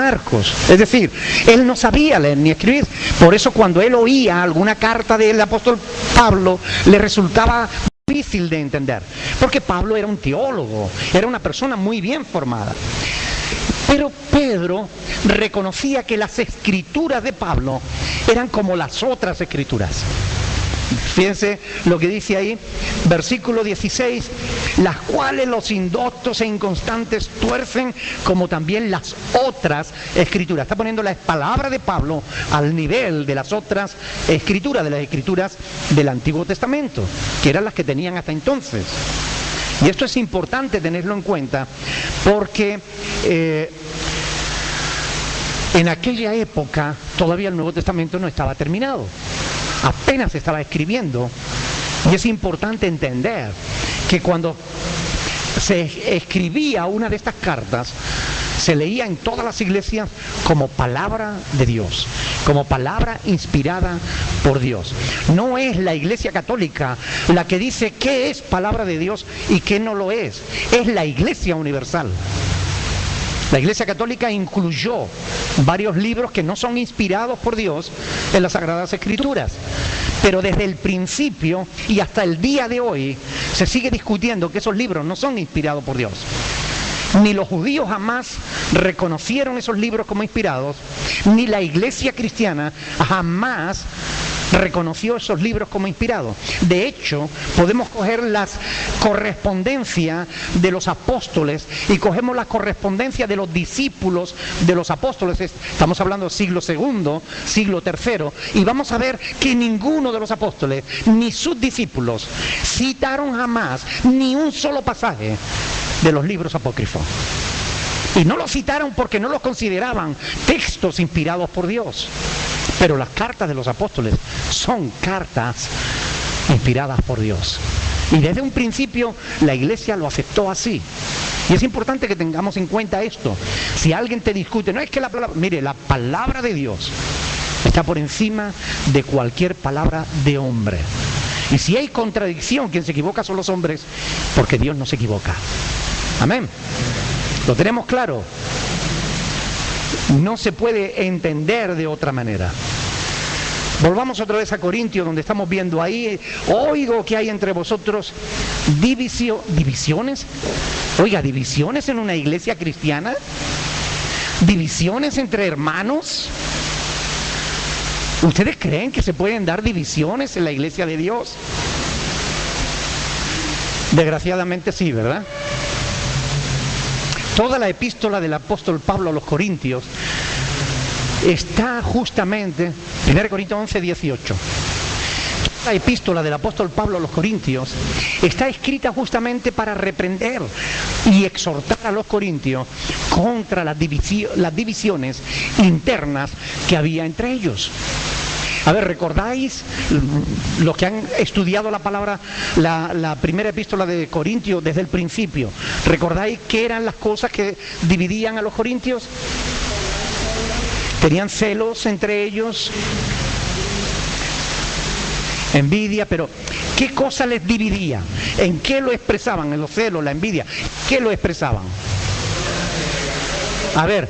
Marcos. Es decir, él no sabía leer ni escribir. Por eso cuando él oía alguna carta del apóstol Pablo, le resultaba difícil de entender. Porque Pablo era un teólogo, era una persona muy bien formada. Pero Pedro reconocía que las escrituras de Pablo eran como las otras escrituras. Fíjense lo que dice ahí, versículo 16, las cuales los indoctos e inconstantes tuercen como también las otras escrituras. Está poniendo la palabra de Pablo al nivel de las otras escrituras, de las escrituras del Antiguo Testamento, que eran las que tenían hasta entonces. Y esto es importante tenerlo en cuenta porque en aquella época todavía el Nuevo Testamento no estaba terminado. Apenas se estaba escribiendo, y es importante entender que cuando se escribía una de estas cartas, se leía en todas las iglesias como palabra de Dios, como palabra inspirada por Dios. No es la Iglesia Católica la que dice qué es palabra de Dios y qué no lo es la Iglesia Universal. La Iglesia Católica incluyó varios libros que no son inspirados por Dios en las Sagradas Escrituras. Pero desde el principio y hasta el día de hoy se sigue discutiendo que esos libros no son inspirados por Dios. Ni los judíos jamás reconocieron esos libros como inspirados, ni la Iglesia cristiana jamás reconoció esos libros como inspirados. De hecho, podemos coger las correspondencias de los apóstoles y cogemos la correspondencia de los discípulos de los apóstoles. Estamos hablando del siglo II, siglo III, y vamos a ver que ninguno de los apóstoles ni sus discípulos citaron jamás ni un solo pasaje de los libros apócrifos. Y no los citaron porque no los consideraban textos inspirados por Dios. Pero las cartas de los apóstoles son cartas inspiradas por Dios. Y desde un principio la Iglesia lo aceptó así. Y es importante que tengamos en cuenta esto. Si alguien te discute, no es que la palabra... Mire, la palabra de Dios está por encima de cualquier palabra de hombre. Y si hay contradicción, quien se equivoca son los hombres, porque Dios no se equivoca. Amén. ¿Lo tenemos claro? No se puede entender de otra manera. Volvamos otra vez a Corintios, donde estamos viendo ahí, oigo que hay entre vosotros divisiones. Oiga, divisiones en una iglesia cristiana, divisiones entre hermanos. ¿Ustedes creen que se pueden dar divisiones en la iglesia de Dios? Desgraciadamente sí, ¿verdad? Toda la epístola del apóstol Pablo a los Corintios está justamente, 1 Corintios 11, 18. Toda la epístola del apóstol Pablo a los Corintios está escrita justamente para reprender y exhortar a los corintios contra las divisiones internas que había entre ellos. A ver, ¿recordáis los que han estudiado la palabra, la primera epístola de Corintios desde el principio? ¿Recordáis qué eran las cosas que dividían a los corintios? Tenían celos entre ellos, envidia, pero ¿qué cosa les dividía? ¿En qué lo expresaban? En los celos, la envidia. ¿Qué lo expresaban? A ver,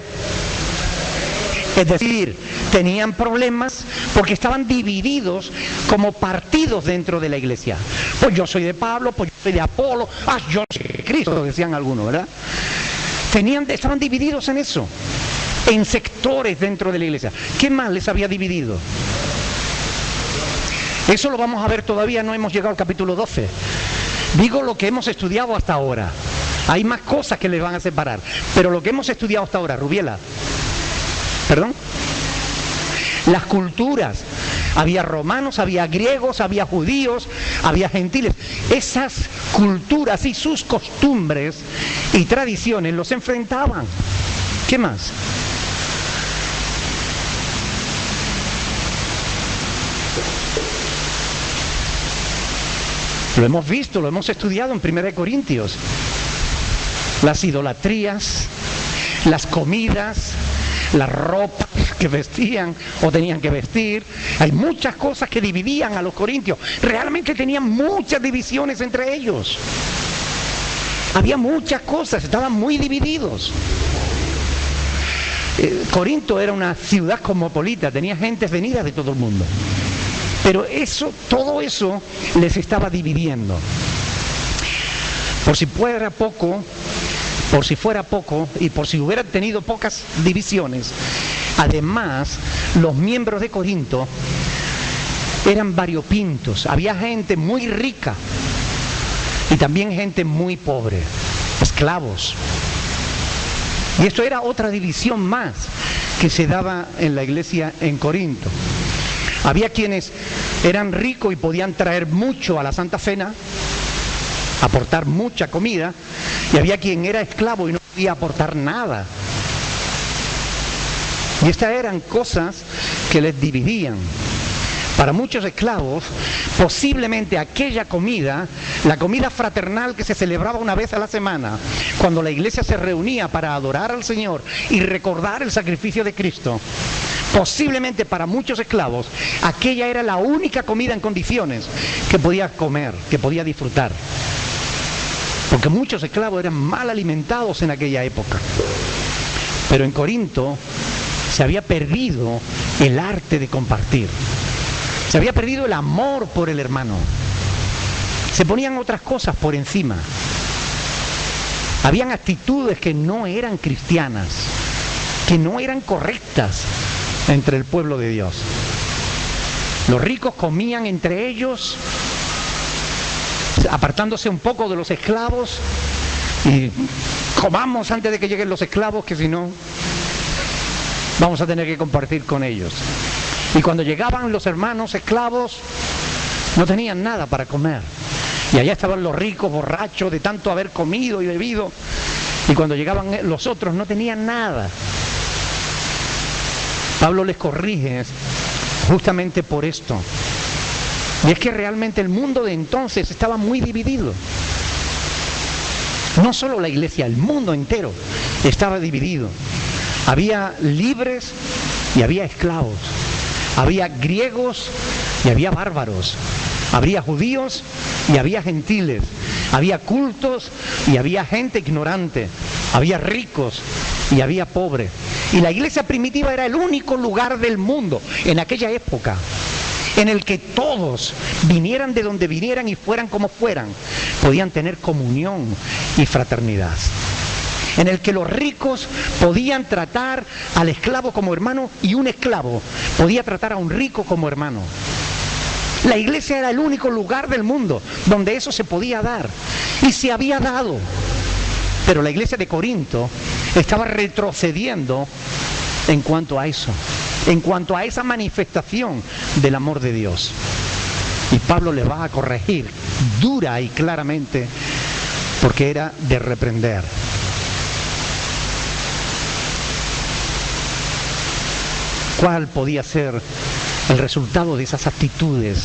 es decir, tenían problemas porque estaban divididos como partidos dentro de la iglesia. Pues yo soy de Pablo, pues yo soy de Apolo, yo soy de Cristo, decían algunos, ¿verdad? Estaban divididos en eso, en sectores dentro de la iglesia. ¿Qué más les había dividido? Eso lo vamos a ver todavía, no hemos llegado al capítulo 12. Digo lo que hemos estudiado hasta ahora. Hay más cosas que les van a separar, pero lo que hemos estudiado hasta ahora, Rubiela, ¿perdón? Las culturas, había romanos, había griegos, había judíos, había gentiles. Esas culturas y sus costumbres y tradiciones los enfrentaban. ¿Qué más? Lo hemos visto, lo hemos estudiado en 1 Corintios. Las idolatrías, las comidas, las ropas que vestían o tenían que vestir. Hay muchas cosas que dividían a los corintios. Realmente tenían muchas divisiones entre ellos. Había muchas cosas, estaban muy divididos. Corinto era una ciudad cosmopolita, tenía gente venida de todo el mundo. Pero todo eso les estaba dividiendo. Por si fuera poco, y por si hubieran tenido pocas divisiones, además, los miembros de Corinto eran variopintos. Había gente muy rica y también gente muy pobre, esclavos. Y esto era otra división más que se daba en la iglesia en Corinto. Había quienes eran ricos y podían traer mucho a la Santa Cena, aportar mucha comida, y había quien era esclavo y no podía aportar nada. Y estas eran cosas que les dividían. Para muchos esclavos, posiblemente aquella comida, la comida fraternal que se celebraba una vez a la semana, cuando la iglesia se reunía para adorar al Señor y recordar el sacrificio de Cristo, posiblemente para muchos esclavos, aquella era la única comida en condiciones que podía comer, que podía disfrutar. Porque muchos esclavos eran mal alimentados en aquella época. Pero en Corinto se había perdido el arte de compartir. Se había perdido el amor por el hermano. Se ponían otras cosas por encima. Habían actitudes que no eran cristianas, que no eran correctas entre el pueblo de Dios. Los ricos comían entre ellos, apartándose un poco de los esclavos, y comamos antes de que lleguen los esclavos, que si no vamos a tener que compartir con ellos. Y cuando llegaban los hermanos esclavos, no tenían nada para comer. Y allá estaban los ricos, borrachos de tanto haber comido y bebido. Y cuando llegaban los otros, no tenían nada. Pablo les corrige justamente por esto. Y es que realmente el mundo de entonces estaba muy dividido. No solo la iglesia, el mundo entero estaba dividido. Había libres y había esclavos. Había griegos y había bárbaros. Había judíos y había gentiles. Había cultos y había gente ignorante. Había ricos y había pobres. Y la iglesia primitiva era el único lugar del mundo en aquella época en el que todos, vinieran de donde vinieran y fueran como fueran, podían tener comunión y fraternidad. En el que los ricos podían tratar al esclavo como hermano y un esclavo podía tratar a un rico como hermano. La iglesia era el único lugar del mundo donde eso se podía dar y se había dado. Pero la iglesia de Corinto estaba retrocediendo en cuanto a eso, en cuanto a esa manifestación del amor de Dios. Y Pablo le va a corregir dura y claramente, porque era de reprender. ¿Cuál podía ser el resultado de esas actitudes?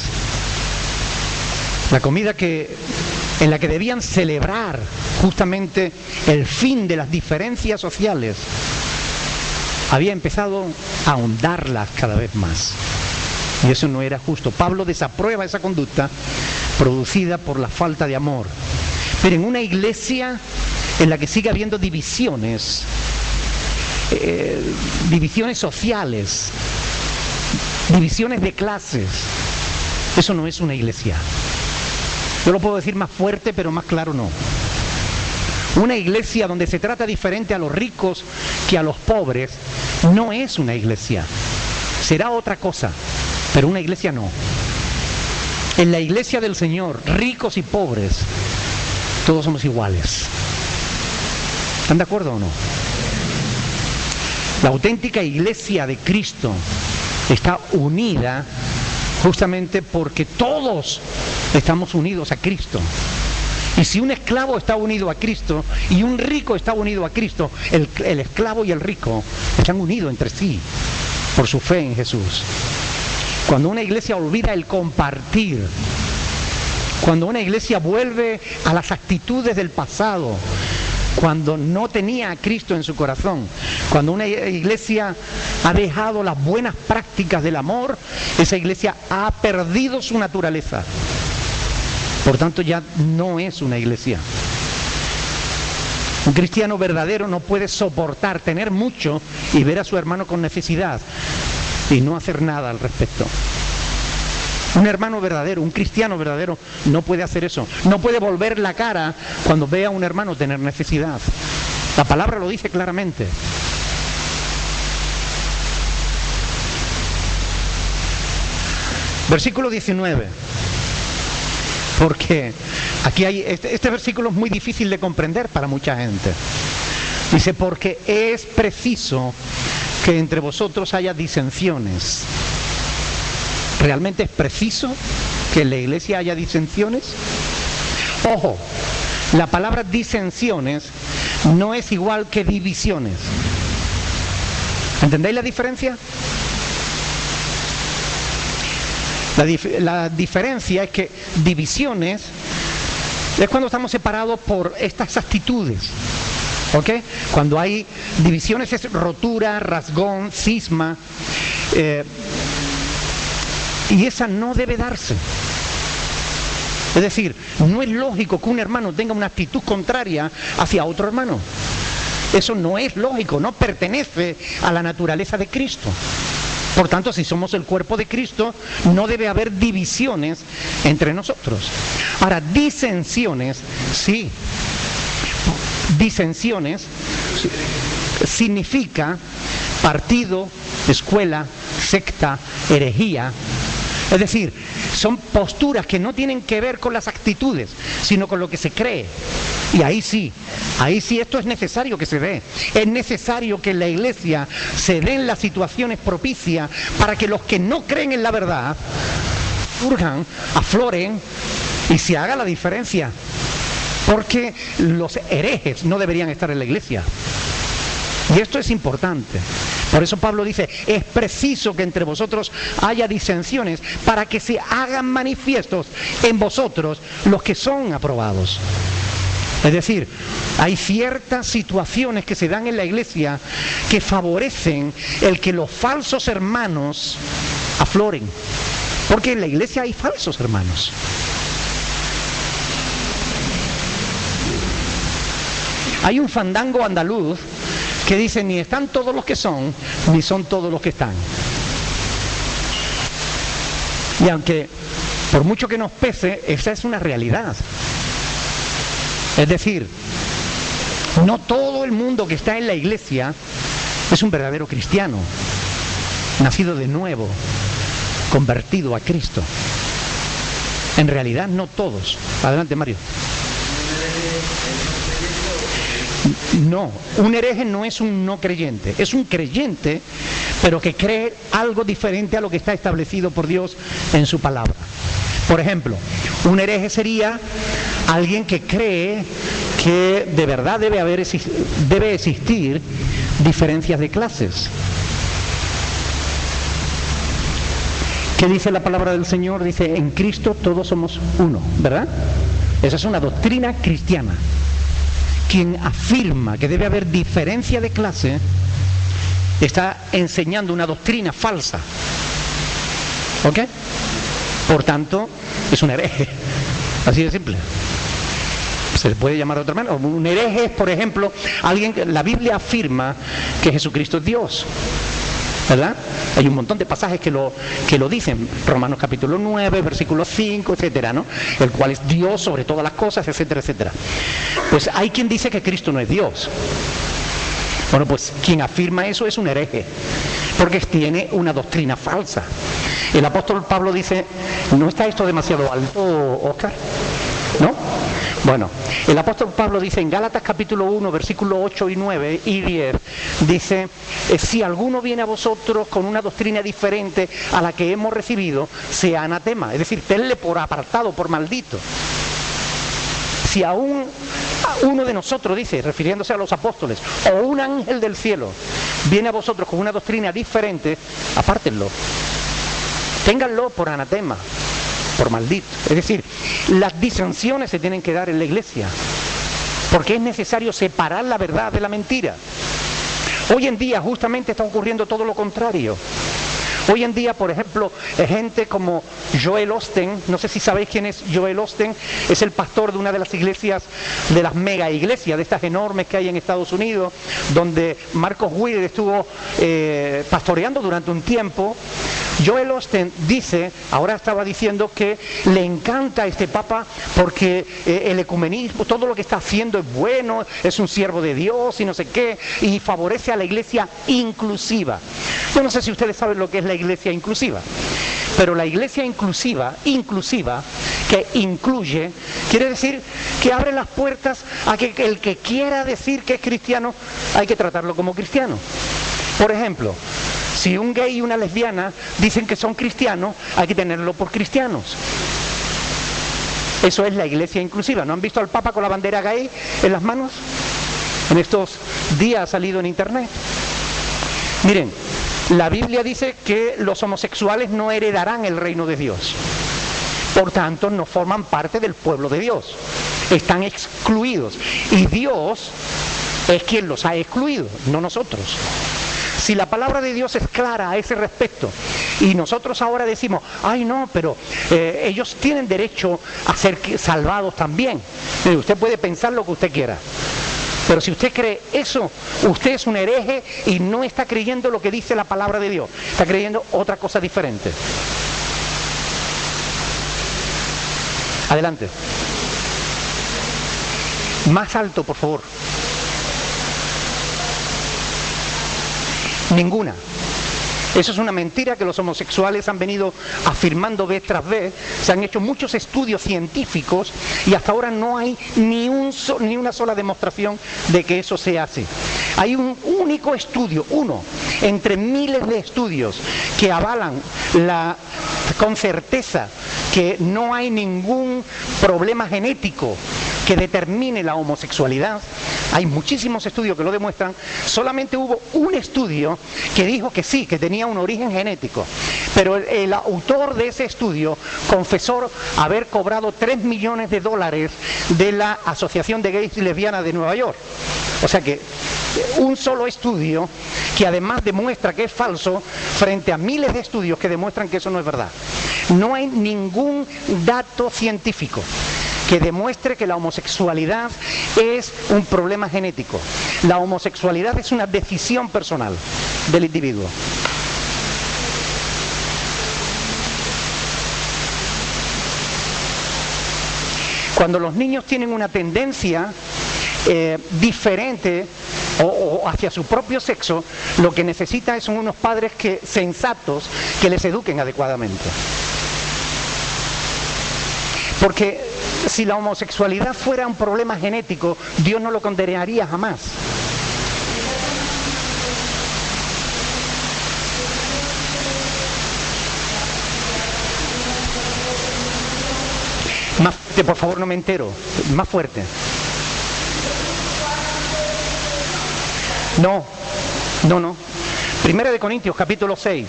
La comida en la que debían celebrar justamente el fin de las diferencias sociales había empezado a ahondarlas cada vez más. Y eso no era justo. Pablo desaprueba esa conducta producida por la falta de amor. Pero en una iglesia en la que sigue habiendo divisiones, divisiones sociales, divisiones de clases, eso no es una iglesia. Yo lo puedo decir más fuerte, pero más claro no. Una iglesia donde se trata diferente a los ricos que a los pobres no es una iglesia. Será otra cosa, pero una iglesia no. En la iglesia del Señor, ricos y pobres, todos somos iguales. ¿Están de acuerdo o no? La auténtica iglesia de Cristo está unida justamente porque todos estamos unidos a Cristo. Y si un esclavo está unido a Cristo y un rico está unido a Cristo, el esclavo y el rico están unidos entre sí por su fe en Jesús. Cuando una iglesia olvida el compartir, cuando una iglesia vuelve a las actitudes del pasado, cuando no tenía a Cristo en su corazón, cuando una iglesia ha dejado las buenas prácticas del amor, esa iglesia ha perdido su naturaleza. Por tanto, ya no es una iglesia. Un cristiano verdadero no puede soportar tener mucho y ver a su hermano con necesidad y no hacer nada al respecto. Un hermano verdadero, un cristiano verdadero, no puede hacer eso. No puede volver la cara cuando ve a un hermano tener necesidad. La palabra lo dice claramente. Versículo 19. Porque aquí hay, este versículo es muy difícil de comprender para mucha gente. Dice, porque es preciso que entre vosotros haya disensiones. ¿Realmente es preciso que en la iglesia haya disensiones? Ojo, la palabra disensiones no es igual que divisiones. ¿Entendéis la diferencia? La diferencia es que divisiones es cuando estamos separados por estas actitudes, ¿ok? Cuando hay divisiones es rotura, rasgón, cisma, y esa no debe darse. Es decir, no es lógico que un hermano tenga una actitud contraria hacia otro hermano. Eso no es lógico, no pertenece a la naturaleza de Cristo. Por tanto, si somos el cuerpo de Cristo, no debe haber divisiones entre nosotros. Ahora, disensiones, sí. Disensiones significa partido, escuela, secta, herejía. Es decir, son posturas que no tienen que ver con las actitudes, sino con lo que se cree. Y ahí sí esto es necesario que se dé. Es necesario que en la iglesia se den las situaciones propicias para que los que no creen en la verdad surjan, afloren y se haga la diferencia. Porque los herejes no deberían estar en la iglesia. Y esto es importante. Por eso Pablo dice, es preciso que entre vosotros haya disensiones para que se hagan manifiestos en vosotros los que son aprobados. Es decir, hay ciertas situaciones que se dan en la iglesia que favorecen el que los falsos hermanos afloren. Porque en la iglesia hay falsos hermanos. Hay un fandango andaluz que dice, ni están todos los que son, ni son todos los que están. Y aunque, por mucho que nos pese, esa es una realidad. Es decir, no todo el mundo que está en la iglesia es un verdadero cristiano, nacido de nuevo, convertido a Cristo. En realidad no todos. Adelante, Mario. No, un hereje no es un no creyente, es un creyente, pero que cree algo diferente a lo que está establecido por Dios en su palabra. Por ejemplo, un hereje sería alguien que cree que de verdad debe existir diferencias de clases. ¿Qué dice la palabra del Señor? Dice, en Cristo todos somos uno, ¿verdad? Esa es una doctrina cristiana. Quien afirma que debe haber diferencia de clase está enseñando una doctrina falsa. ¿Ok? Por tanto, es un hereje. Así de simple. Se le puede llamar de otra manera. Un hereje es, por ejemplo, alguien que la Biblia afirma que Jesucristo es Dios. ¿Verdad? Hay un montón de pasajes que lo dicen. Romanos capítulo 9, versículo 5, etcétera, ¿no? El cual es Dios sobre todas las cosas, etcétera, etcétera. Pues hay quien dice que Cristo no es Dios. Bueno, pues quien afirma eso es un hereje, porque tiene una doctrina falsa. El apóstol Pablo dice, ¿no está esto demasiado alto, Óscar? ¿No? Bueno, el apóstol Pablo dice en Gálatas capítulo 1, versículos 8 y 9 y 10, dice, si alguno viene a vosotros con una doctrina diferente a la que hemos recibido, sea anatema, es decir, tenle por apartado, por maldito. Si aún uno de nosotros, dice, refiriéndose a los apóstoles, o un ángel del cielo, viene a vosotros con una doctrina diferente, apártenlo, ténganlo por anatema, por maldito. Es decir, las disensiones se tienen que dar en la iglesia, porque es necesario separar la verdad de la mentira. Hoy en día justamente está ocurriendo todo lo contrario. Hoy en día, por ejemplo, gente como Joel Osteen, no sé si sabéis quién es Joel Osteen, es el pastor de una de las iglesias, de las mega iglesias, de estas enormes que hay en Estados Unidos, donde Marcos Witt estuvo pastoreando durante un tiempo. Joel Osteen dice, ahora estaba diciendo que le encanta a este Papa porque el ecumenismo, todo lo que está haciendo es bueno, es un siervo de Dios y no sé qué, y favorece a la iglesia inclusiva. Yo no sé si ustedes saben lo que es la iglesia inclusiva, pero la iglesia inclusiva, que incluye, quiere decir que abre las puertas a que el que quiera decir que es cristiano, hay que tratarlo como cristiano. Por ejemplo, si un gay y una lesbiana dicen que son cristianos, hay que tenerlo por cristianos. Eso es la iglesia inclusiva. ¿No han visto al Papa con la bandera gay en las manos? En estos días ha salido en internet. Miren, la Biblia dice que los homosexuales no heredarán el reino de Dios. Por tanto, no forman parte del pueblo de Dios. Están excluidos. Y Dios es quien los ha excluido, no nosotros. Si la palabra de Dios es clara a ese respecto y nosotros ahora decimos, ay no, pero ellos tienen derecho a ser salvados también. Usted puede pensar lo que usted quiera, pero si usted cree eso, usted es un hereje y no está creyendo lo que dice la palabra de Dios, está creyendo otra cosa diferente. Adelante. Más alto, por favor. Ninguna. Eso es una mentira que los homosexuales han venido afirmando vez tras vez. Se han hecho muchos estudios científicos y hasta ahora no hay ni una sola demostración de que eso sea así. Hay un único estudio, uno, entre miles de estudios que avalan con certeza que no hay ningún problema genético que determine la homosexualidad. Hay muchísimos estudios que lo demuestran. Solamente hubo un estudio que dijo que sí, que tenía un origen genético, pero el autor de ese estudio confesó haber cobrado $3 millones de la Asociación de Gays y Lesbianas de Nueva York. O sea que un solo estudio que además demuestra que es falso frente a miles de estudios que demuestran que eso no es verdad. No hay ningún dato científico que demuestre que la homosexualidad es un problema genético. La homosexualidad es una decisión personal del individuo. Cuando los niños tienen una tendencia diferente o hacia su propio sexo, lo que necesitan son unos padres sensatos que les eduquen adecuadamente. Porque si la homosexualidad fuera un problema genético, Dios no lo condenaría jamás. Más fuerte, por favor, no me entero. Más fuerte. No. Primera de Corintios, capítulo 6.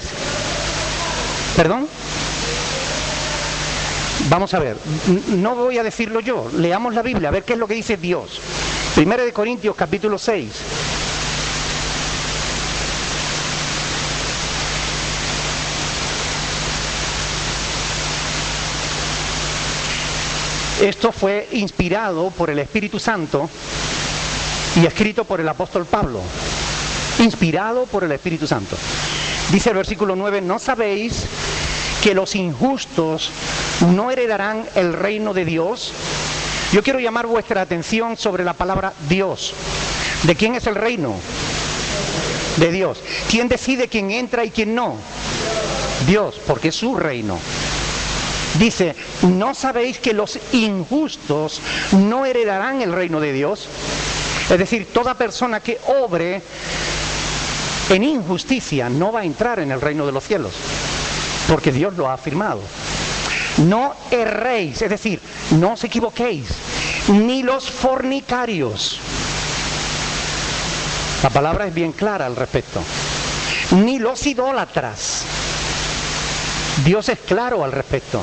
¿Perdón? Vamos a ver, no voy a decirlo yo, leamos la Biblia, a ver qué es lo que dice Dios. Primera de Corintios, capítulo 6. Esto fue inspirado por el Espíritu Santo y escrito por el apóstol Pablo. Inspirado por el Espíritu Santo. Dice el versículo 9, ¿no sabéis que los injustos no heredarán el reino de Dios? Yo quiero llamar vuestra atención sobre la palabra Dios. ¿De quién es el reino? De Dios. ¿Quién decide quién entra y quién no? Dios, porque es su reino. Dice, ¿no sabéis que los injustos no heredarán el reino de Dios? Es decir, toda persona que obre en injusticia no va a entrar en el reino de los cielos, porque Dios lo ha afirmado. No erréis, es decir, no os equivoquéis, ni los fornicarios. La palabra es bien clara al respecto. Ni los idólatras. Dios es claro al respecto.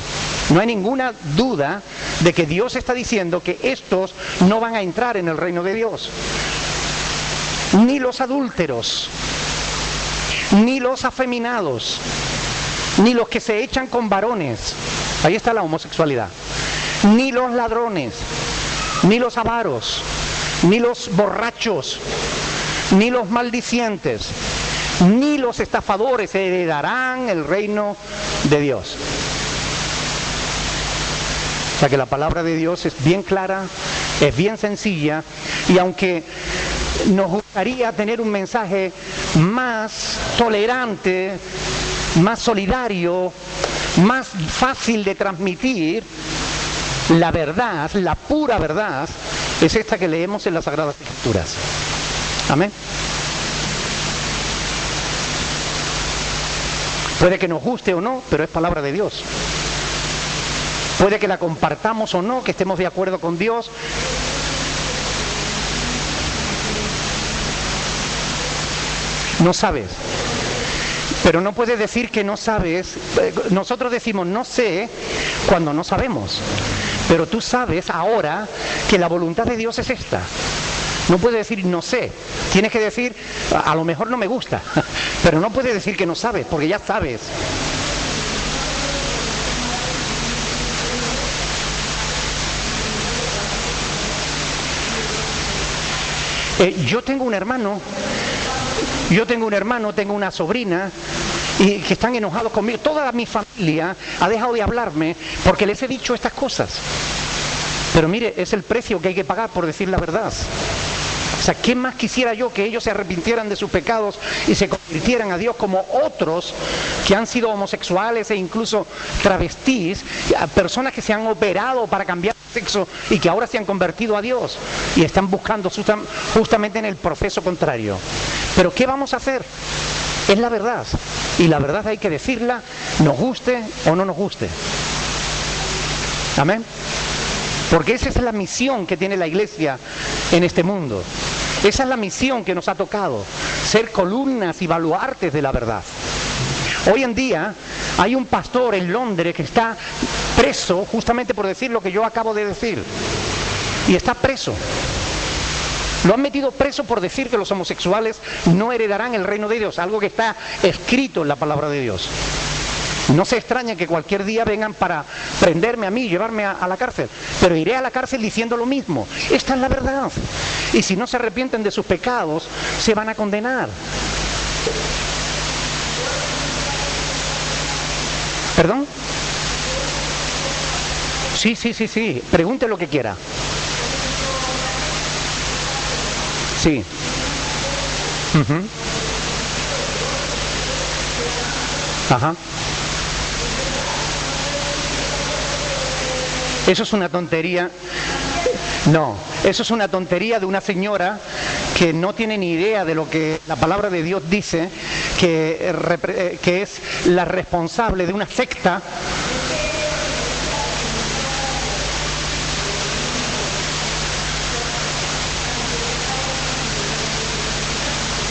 No hay ninguna duda de que Dios está diciendo que estos no van a entrar en el reino de Dios. Ni los adúlteros, ni los afeminados, ni los que se echan con varones, ahí está la homosexualidad, ni los ladrones, ni los avaros, ni los borrachos, ni los maldicientes, ni los estafadores heredarán el reino de Dios. O sea que la palabra de Dios es bien clara, es bien sencilla, y aunque nos gustaría tener un mensaje más tolerante, más solidario, más fácil de transmitir, la verdad, la pura verdad, es esta que leemos en las Sagradas Escrituras. Amén. Puede que nos guste o no, pero es palabra de Dios. Puede que la compartamos o no, que estemos de acuerdo con Dios. No sabes. Pero no puedes decir que no sabes. Nosotros decimos no sé cuando no sabemos. Pero tú sabes ahora que la voluntad de Dios es esta. No puedes decir no sé. Tienes que decir a lo mejor no me gusta. Pero no puedes decir que no sabes, porque ya sabes. Yo tengo un hermano, tengo una sobrina y que están enojados conmigo. Toda mi familia ha dejado de hablarme porque les he dicho estas cosas. Pero mire, es el precio que hay que pagar por decir la verdad. O sea, ¿qué más quisiera yo que ellos se arrepintieran de sus pecados y se convirtieran a Dios como otros que han sido homosexuales e incluso travestís, personas que se han operado para cambiar de sexo y que ahora se han convertido a Dios y están buscando justamente en el proceso contrario? Pero ¿qué vamos a hacer? Es la verdad, y la verdad hay que decirla, nos guste o no nos guste. Amén. Porque esa es la misión que tiene la Iglesia en este mundo. Esa es la misión que nos ha tocado, ser columnas y baluartes de la verdad. Hoy en día hay un pastor en Londres que está preso justamente por decir lo que yo acabo de decir. Y está preso. Lo han metido preso por decir que los homosexuales no heredarán el reino de Dios, algo que está escrito en la palabra de Dios. No se extraña que cualquier día vengan para prenderme a mí, llevarme a la cárcel, pero iré a la cárcel diciendo lo mismo. Esta es la verdad. Y si no se arrepienten de sus pecados, se van a condenar. ¿Perdón? Sí. Pregunte lo que quiera. Sí. Ajá. Eso es una tontería. No, eso es una tontería de una señora que no tiene ni idea de lo que la palabra de Dios dice, que es la responsable de una secta.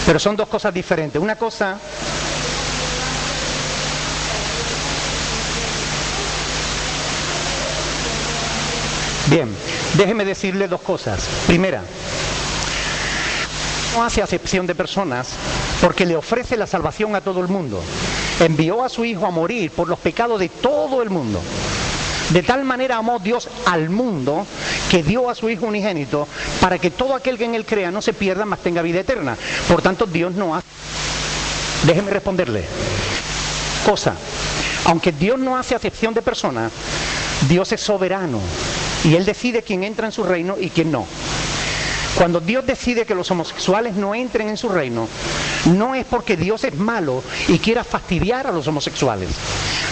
Pero son dos cosas diferentes. Una cosa... Bien, déjeme decirle dos cosas. Primera, no hace acepción de personas porque le ofrece la salvación a todo el mundo. Envió a su Hijo a morir por los pecados de todo el mundo. De tal manera amó Dios al mundo que dio a su Hijo unigénito para que todo aquel que en Él crea no se pierda, mas tenga vida eterna. Por tanto, Dios no hace... Déjeme responderle. Cosa, aunque Dios no hace acepción de personas, Dios es soberano y Él decide quién entra en su reino y quién no. Cuando Dios decide que los homosexuales no entren en su reino, no es porque Dios es malo y quiera fastidiar a los homosexuales.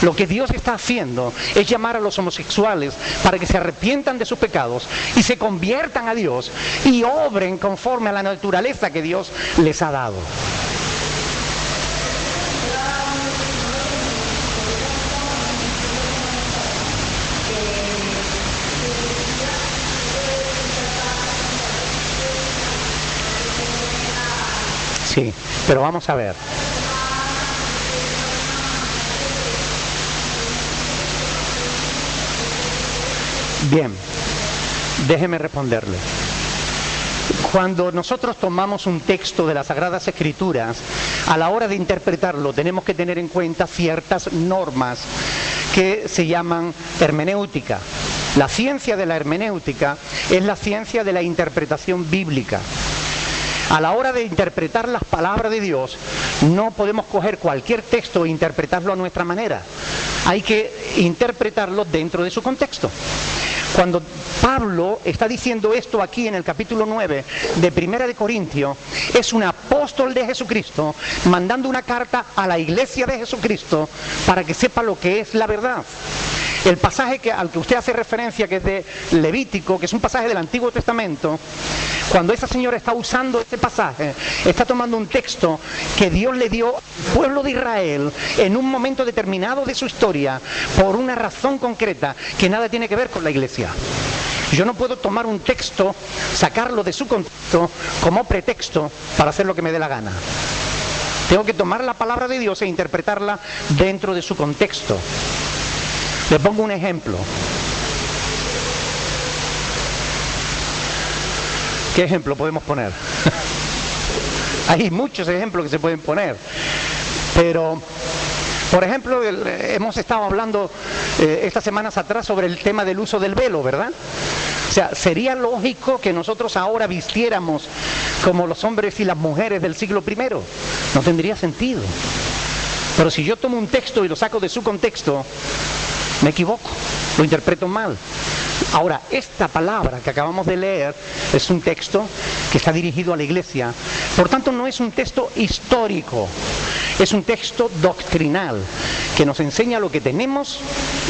Lo que Dios está haciendo es llamar a los homosexuales para que se arrepientan de sus pecados y se conviertan a Dios y obren conforme a la naturaleza que Dios les ha dado. Sí, pero vamos a ver. Bien, déjeme responderle. Cuando nosotros tomamos un texto de las Sagradas Escrituras, a la hora de interpretarlo tenemos que tener en cuenta ciertas normas que se llaman hermenéutica. La ciencia de la hermenéutica es la ciencia de la interpretación bíblica. A la hora de interpretar las palabras de Dios, no podemos coger cualquier texto e interpretarlo a nuestra manera. Hay que interpretarlo dentro de su contexto. Cuando Pablo está diciendo esto aquí en el capítulo 9 de Primera de Corintios, es un apóstol de Jesucristo mandando una carta a la iglesia de Jesucristo para que sepa lo que es la verdad. El pasaje al que usted hace referencia, que es de Levítico, que es un pasaje del Antiguo Testamento, cuando esa señora está usando ese pasaje, está tomando un texto que Dios le dio al pueblo de Israel en un momento determinado de su historia, por una razón concreta que nada tiene que ver con la iglesia. Yo no puedo tomar un texto, sacarlo de su contexto como pretexto para hacer lo que me dé la gana. Tengo que tomar la palabra de Dios e interpretarla dentro de su contexto. Le pongo un ejemplo. ¿Qué ejemplo podemos poner? Hay muchos ejemplos que se pueden poner. Pero, por ejemplo, hemos estado hablando estas semanas atrás sobre el tema del uso del velo, ¿verdad? O sea, sería lógico que nosotros ahora vistiéramos como los hombres y las mujeres del siglo I. No tendría sentido. Pero si yo tomo un texto y lo saco de su contexto, me equivoco, lo interpreto mal. Ahora, esta palabra que acabamos de leer es un texto que está dirigido a la iglesia. Por tanto, no es un texto histórico, es un texto doctrinal que nos enseña lo que tenemos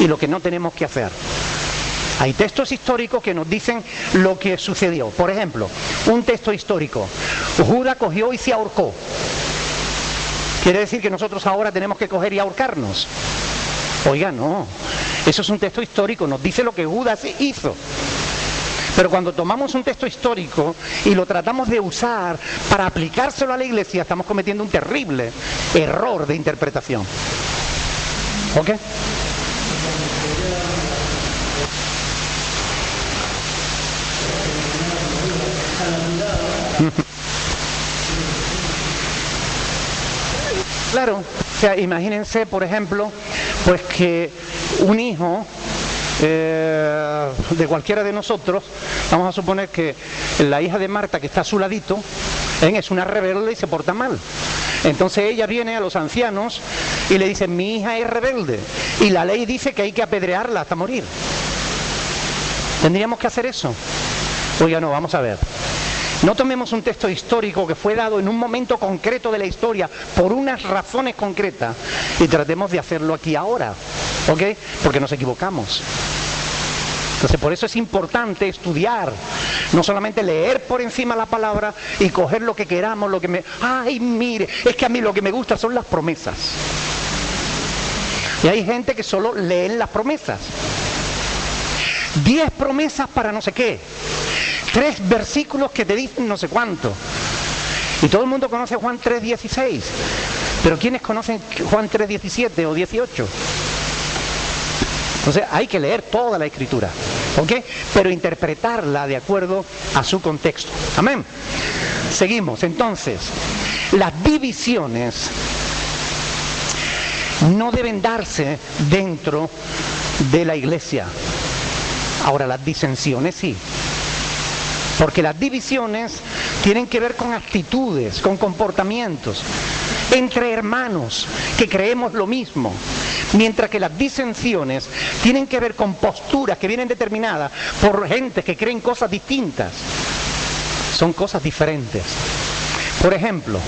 y lo que no tenemos que hacer. Hay textos históricos que nos dicen lo que sucedió. Por ejemplo, un texto histórico: Judas cogió y se ahorcó. ¿Quiere decir que nosotros ahora tenemos que coger y ahorcarnos? Oiga, no. Eso es un texto histórico, nos dice lo que Judas hizo. Pero cuando tomamos un texto histórico y lo tratamos de usar para aplicárselo a la iglesia, estamos cometiendo un terrible error de interpretación. ¿Ok? Claro, o sea, imagínense, por ejemplo, pues que un hijo de cualquiera de nosotros, vamos a suponer que la hija de Marta, que está a su ladito, es una rebelde y se porta mal. Entonces ella viene a los ancianos y le dice: mi hija es rebelde, y la ley dice que hay que apedrearla hasta morir. ¿Tendríamos que hacer eso? Oiga, no, vamos a ver. No tomemos un texto histórico que fue dado en un momento concreto de la historia por unas razones concretas y tratemos de hacerlo aquí ahora, ¿ok? Porque nos equivocamos. Entonces, por eso es importante estudiar, no solamente leer por encima la palabra y coger lo que queramos, lo que me... ¡Ay, mire! Es que a mí lo que me gusta son las promesas. Y hay gente que solo leen las promesas. 10 promesas para no sé qué. 3 versículos que te dicen no sé cuánto. Y todo el mundo conoce Juan 3:16. Pero ¿quiénes conocen Juan 3:17 o 18? Entonces hay que leer toda la Escritura, ¿ok? Pero interpretarla de acuerdo a su contexto. Amén. Seguimos. Entonces, las divisiones no deben darse dentro de la iglesia. Ahora, las disensiones sí. Porque las divisiones tienen que ver con actitudes, con comportamientos, entre hermanos que creemos lo mismo. Mientras que las disensiones tienen que ver con posturas que vienen determinadas por gente que creen cosas distintas. Son cosas diferentes. Por ejemplo,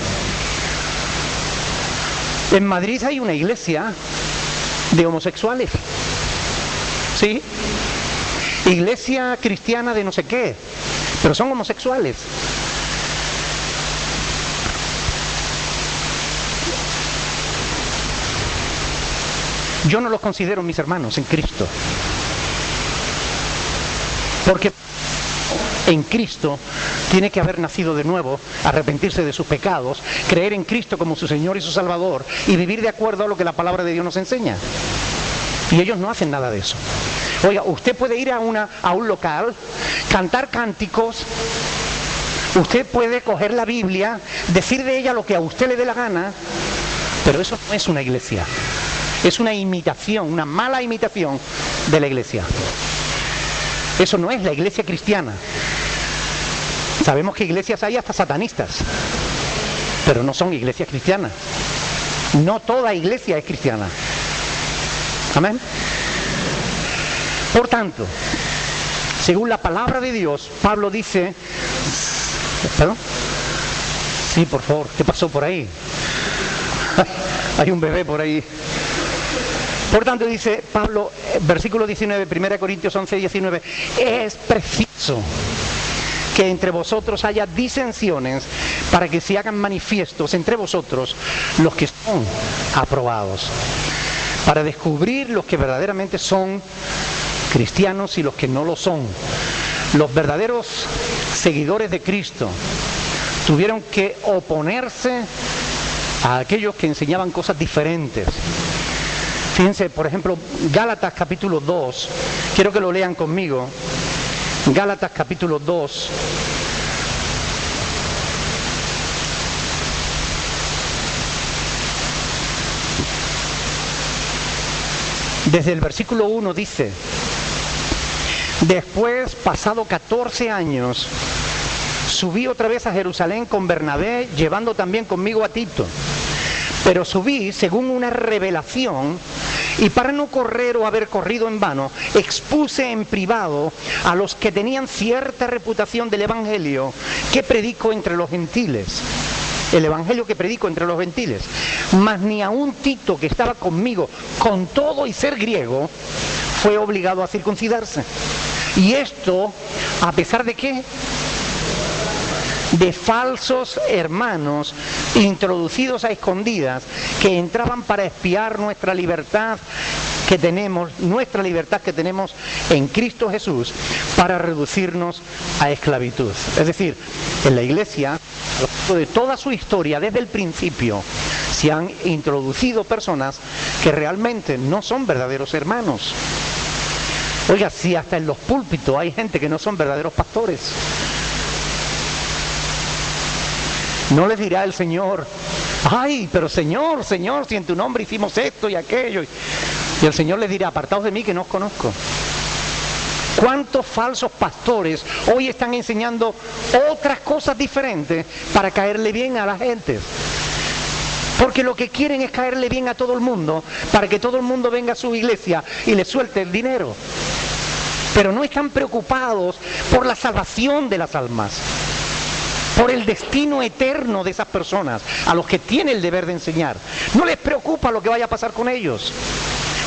en Madrid hay una iglesia de homosexuales. ¿Sí? Iglesia cristiana de no sé qué. Pero son homosexuales. Yo no los considero mis hermanos en Cristo. Porque en Cristo tiene que haber nacido de nuevo, arrepentirse de sus pecados, creer en Cristo como su Señor y su Salvador y vivir de acuerdo a lo que la palabra de Dios nos enseña. Y ellos no hacen nada de eso. Oiga, usted puede ir a un local, cantar cánticos, Usted puede coger la Biblia, decir de ella lo que a usted le dé la gana, pero eso no es una iglesia. Es una imitación, una mala imitación de la iglesia. Eso no es la iglesia cristiana. Sabemos que iglesias hay hasta satanistas, pero no son iglesias cristianas. No toda iglesia es cristiana. Amén. Por tanto, según la palabra de Dios, Pablo dice... ¿Perdón? Sí, por favor, ¿qué pasó por ahí? Hay un bebé por ahí. Por tanto, dice Pablo, versículo 19, 1 Corintios 11, 19, es preciso que entre vosotros haya disensiones para que se hagan manifiestos entre vosotros los que son aprobados, para descubrir los que verdaderamente son cristianos y los que no lo son. Los verdaderos seguidores de Cristo tuvieron que oponerse a aquellos que enseñaban cosas diferentes. Fíjense, por ejemplo, Gálatas capítulo 2, quiero que lo lean conmigo. Gálatas capítulo 2. Desde el versículo 1 dice: después, pasado 14 años, subí otra vez a Jerusalén con Bernabé, llevando también conmigo a Tito. Pero subí según una revelación, y para no correr o haber corrido en vano, expuse en privado a los que tenían cierta reputación del evangelio que predico entre los gentiles. El evangelio que predico entre los gentiles. Mas ni aun Tito, que estaba conmigo, con todo y ser griego, fue obligado a circuncidarse. Y esto, ¿a pesar de qué? De falsos hermanos introducidos a escondidas que entraban para espiar nuestra libertad que tenemos en Cristo Jesús, para reducirnos a esclavitud. Es decir, en la iglesia, a lo largo de toda su historia, desde el principio, se han introducido personas que realmente no son verdaderos hermanos. Oiga, si hasta en los púlpitos hay gente que no son verdaderos pastores. No les dirá el Señor: ay, pero Señor, Señor, si en tu nombre hicimos esto y aquello. Y el Señor les dirá: apartaos de mí, que no os conozco. ¿Cuántos falsos pastores hoy están enseñando otras cosas diferentes para caerle bien a la gente? Porque lo que quieren es caerle bien a todo el mundo, para que todo el mundo venga a su iglesia y le suelte el dinero. Pero no están preocupados por la salvación de las almas, por el destino eterno de esas personas a los que tiene el deber de enseñar. No les preocupa lo que vaya a pasar con ellos.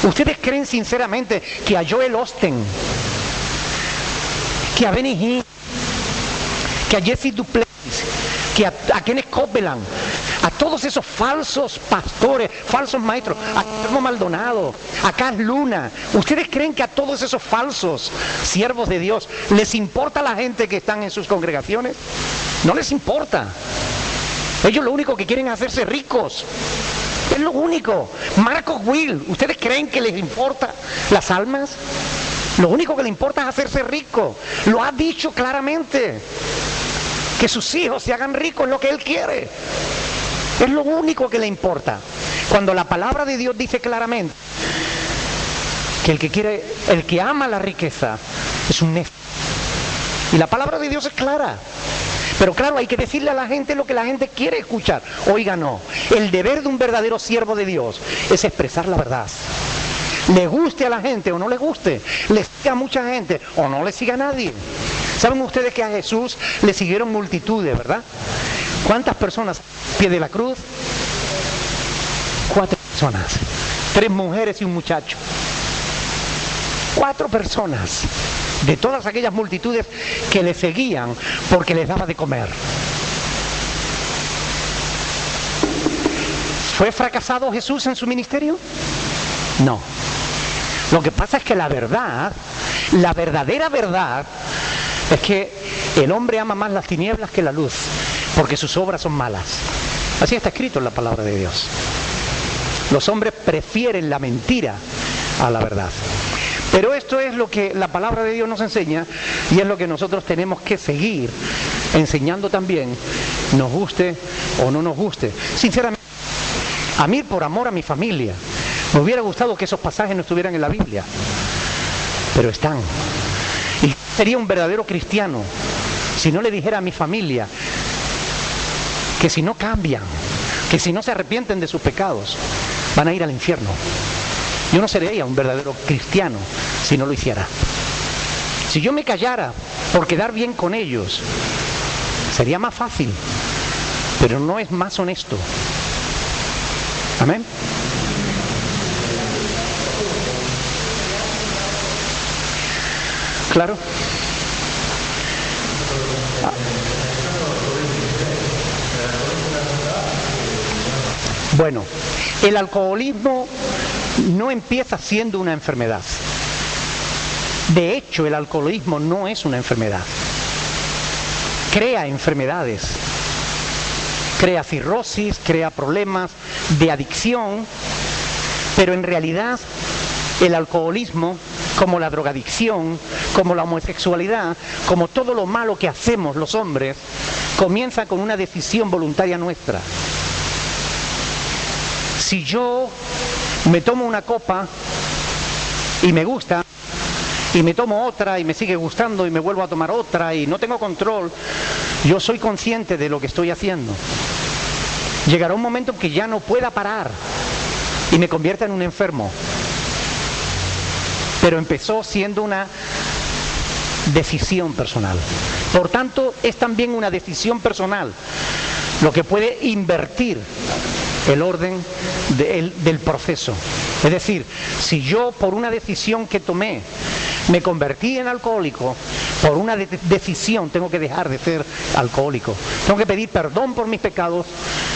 ¿Ustedes creen sinceramente que a Joel Osteen, que a Benny Hinn, que a Jesse Duplantis, que a Kenneth Copeland, a todos esos falsos pastores, falsos maestros, a Guillermo Maldonado, a Cas Luna, ¿ustedes creen que a todos esos falsos siervos de Dios les importa la gente que están en sus congregaciones? No les importa. Ellos lo único que quieren es hacerse ricos. Es lo único. Marcos Will, ¿ustedes creen que les importa las almas? Lo único que le importa es hacerse rico. Lo ha dicho claramente. Que sus hijos se hagan ricos es lo que él quiere. Es lo único que le importa. Cuando la palabra de Dios dice claramente que el que ama la riqueza es un necio. Y la palabra de Dios es clara. Pero claro, hay que decirle a la gente lo que la gente quiere escuchar. Oiga, no. El deber de un verdadero siervo de Dios es expresar la verdad. Le guste a la gente o no le guste, le siga a mucha gente o no le siga a nadie. ¿Saben ustedes que a Jesús le siguieron multitudes, verdad? ¿Cuántas personas a pie de la cruz? 4 personas. 3 mujeres y un muchacho. 4 personas de todas aquellas multitudes que le seguían porque les daba de comer. ¿Fue fracasado Jesús en su ministerio? No. Lo que pasa es que la verdad, la verdadera verdad, es que el hombre ama más las tinieblas que la luz, porque sus obras son malas. Así está escrito en la palabra de Dios. Los hombres prefieren la mentira a la verdad. Pero esto es lo que la palabra de Dios nos enseña y es lo que nosotros tenemos que seguir enseñando también, nos guste o no nos guste. Sinceramente, a mí, por amor a mi familia, me hubiera gustado que esos pasajes no estuvieran en la Biblia, pero están. Y sería un verdadero cristiano si no le dijera a mi familia que si no cambian, que si no se arrepienten de sus pecados, van a ir al infierno. Yo no sería un verdadero cristiano si no lo hiciera. Si yo me callara por quedar bien con ellos, sería más fácil, pero no es más honesto. Amén. Claro. Bueno, el alcoholismo no empieza siendo una enfermedad. De hecho, el alcoholismo no es una enfermedad. Crea enfermedades, crea cirrosis, crea problemas de adicción, pero en realidad el alcoholismo, como la drogadicción, como la homosexualidad, como todo lo malo que hacemos los hombres, comienza con una decisión voluntaria nuestra. Si yo me tomo una copa y me gusta, y me tomo otra y me sigue gustando y me vuelvo a tomar otra y no tengo control, yo soy consciente de lo que estoy haciendo. Llegará un momento en que ya no pueda parar y me convierta en un enfermo. Pero empezó siendo una decisión personal. Por tanto, es también una decisión personal lo que puede invertir el orden del proceso. Es decir, si yo por una decisión que tomé me convertí en alcohólico, por una decisión tengo que dejar de ser alcohólico. Tengo que pedir perdón por mis pecados,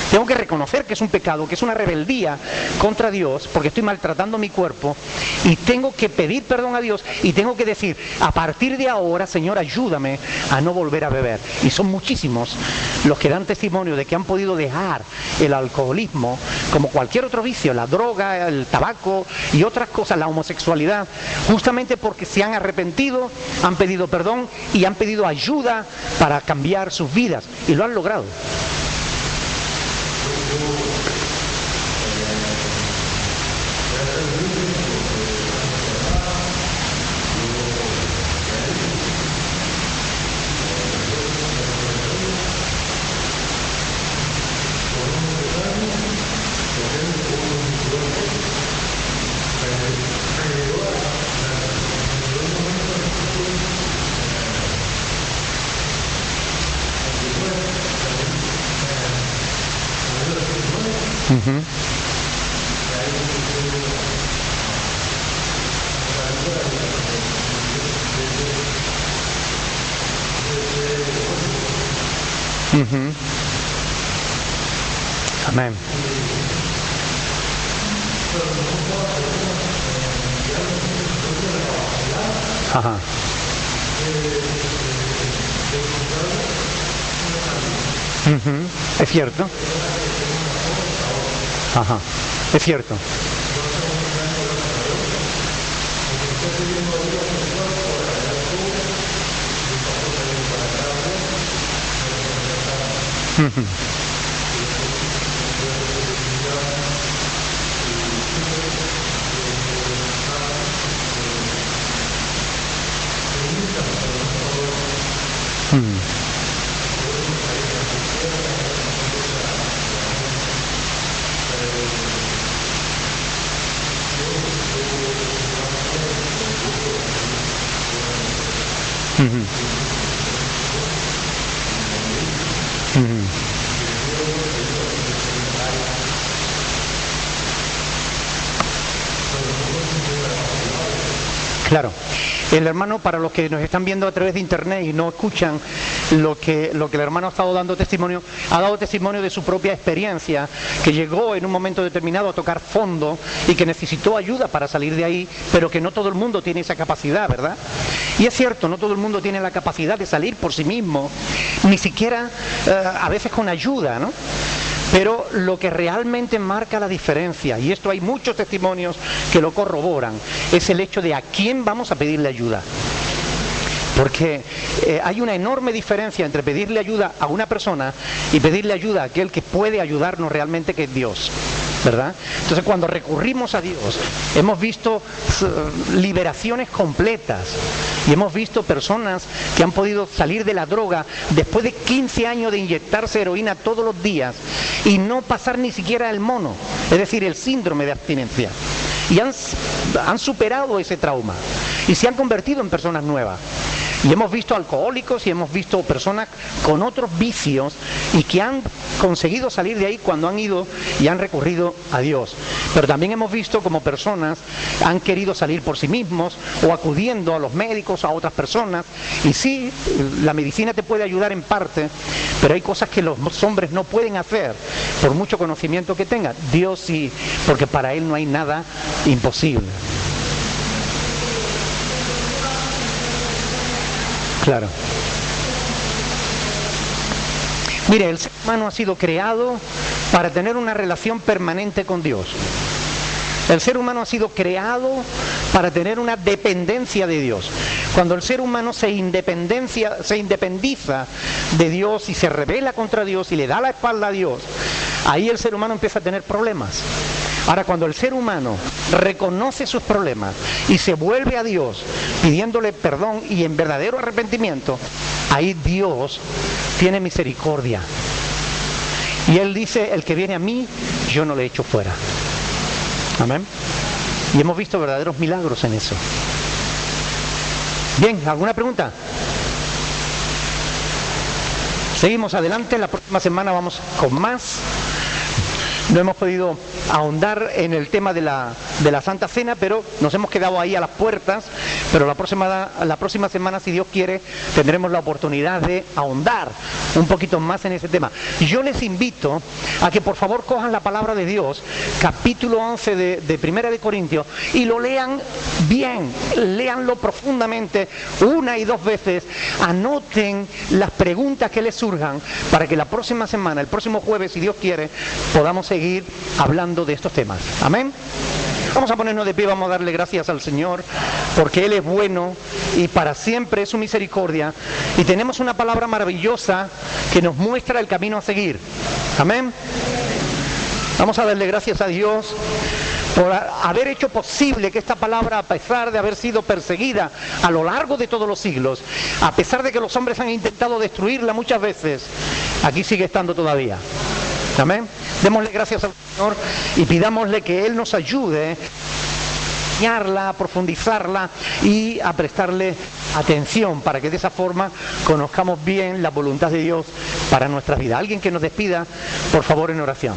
tengo que reconocer que es un pecado, que es una rebeldía contra Dios, porque estoy maltratando mi cuerpo, y tengo que pedir perdón a Dios, y tengo que decir, a partir de ahora, Señor, ayúdame a no volver a beber. Y son muchísimos los que dan testimonio de que han podido dejar el alcoholismo, como cualquier otro vicio, la droga, el tabaco y otras cosas, la homosexualidad, justamente porque se han arrepentido, han pedido perdón y han pedido ayuda para cambiar sus vidas, y lo han logrado. Uh-huh. Uh-huh. Amén. Ajá. Uh-huh. Es cierto. Ajá. Es cierto. Uh-huh. Uh-huh. Uh-huh. Claro. El hermano, para los que nos están viendo a través de internet y no escuchan lo que el hermano ha estado dando testimonio, ha dado testimonio de su propia experiencia, que llegó en un momento determinado a tocar fondo y que necesitó ayuda para salir de ahí, pero que no todo el mundo tiene esa capacidad, ¿verdad? Y es cierto, no todo el mundo tiene la capacidad de salir por sí mismo, ni siquiera a veces con ayuda, ¿no? Pero lo que realmente marca la diferencia, y esto hay muchos testimonios que lo corroboran, es el hecho de a quién vamos a pedirle ayuda. Porque hay una enorme diferencia entre pedirle ayuda a una persona y pedirle ayuda a aquel que puede ayudarnos realmente, que es Dios, ¿verdad? Entonces, cuando recurrimos a Dios, hemos visto liberaciones completas y hemos visto personas que han podido salir de la droga después de 15 años de inyectarse heroína todos los días y no pasar ni siquiera el mono, es decir, el síndrome de abstinencia. Y han superado ese trauma y se han convertido en personas nuevas. Y hemos visto alcohólicos y hemos visto personas con otros vicios y que han conseguido salir de ahí cuando han ido y han recurrido a Dios. Pero también hemos visto como personas han querido salir por sí mismos o acudiendo a los médicos, a otras personas. Y sí, la medicina te puede ayudar en parte, pero hay cosas que los hombres no pueden hacer por mucho conocimiento que tengan. Dios sí, porque para Él no hay nada imposible. Claro. Mire, el ser humano ha sido creado para tener una relación permanente con Dios. El ser humano ha sido creado para tener una dependencia de Dios. Cuando el ser humano se independiza de Dios y se rebela contra Dios y le da la espalda a Dios, ahí el ser humano empieza a tener problemas. Ahora, cuando el ser humano reconoce sus problemas y se vuelve a Dios pidiéndole perdón y en verdadero arrepentimiento, ahí Dios tiene misericordia. Y Él dice, el que viene a mí, yo no le echo fuera. Amén. Y hemos visto verdaderos milagros en eso. Bien, ¿alguna pregunta? Seguimos adelante, la próxima semana vamos con más. No hemos podido ahondar en el tema de la Santa Cena, pero nos hemos quedado ahí a las puertas. Pero la próxima semana, si Dios quiere, tendremos la oportunidad de ahondar un poquito más en ese tema. Yo les invito a que por favor cojan la palabra de Dios, capítulo 11 de Primera de Corintios, y lo lean bien, léanlo profundamente, una y dos veces, anoten las preguntas que les surjan, para que la próxima semana, el próximo jueves, si Dios quiere, podamos seguir hablando de estos temas. Amén. Vamos a ponernos de pie, vamos a darle gracias al Señor, porque Él es bueno y para siempre es su misericordia. Y tenemos una palabra maravillosa que nos muestra el camino a seguir. Amén. Vamos a darle gracias a Dios por haber hecho posible que esta palabra, a pesar de haber sido perseguida a lo largo de todos los siglos, a pesar de que los hombres han intentado destruirla muchas veces, aquí sigue estando todavía. Amén. Démosle gracias al Señor y pidámosle que Él nos ayude a enseñarla, a profundizarla y a prestarle atención, para que de esa forma conozcamos bien la voluntad de Dios para nuestras vidas. Alguien que nos despida, por favor, en oración.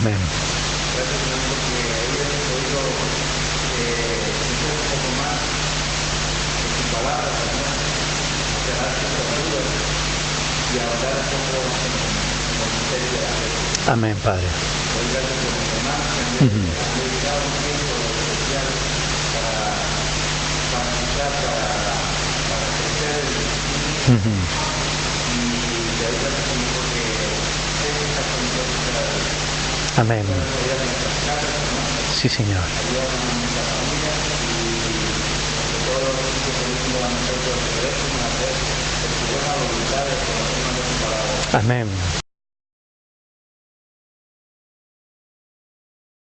Amén. Amén, Padre. Amén. Sí, Señor. Amén.